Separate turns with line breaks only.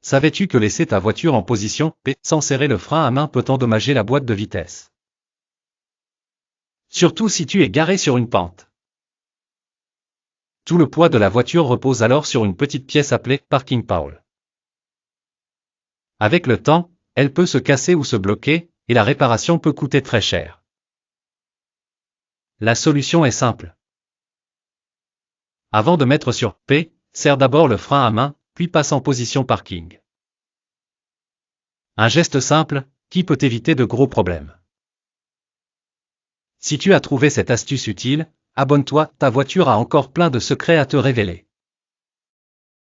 Savais-tu que laisser ta voiture en position P sans serrer le frein à main peut endommager la boîte de vitesse? Surtout si tu es garé sur une pente. Tout le poids de la voiture repose alors sur une petite pièce appelée parking pole. Avec le temps, elle peut se casser ou se bloquer, et la réparation peut coûter très cher. La solution est simple. Avant de mettre sur P, serre d'abord le frein à main, puis passe en position parking. Un geste simple, qui peut éviter de gros problèmes. Si tu as trouvé cette astuce utile, abonne-toi, ta voiture a encore plein de secrets à te révéler.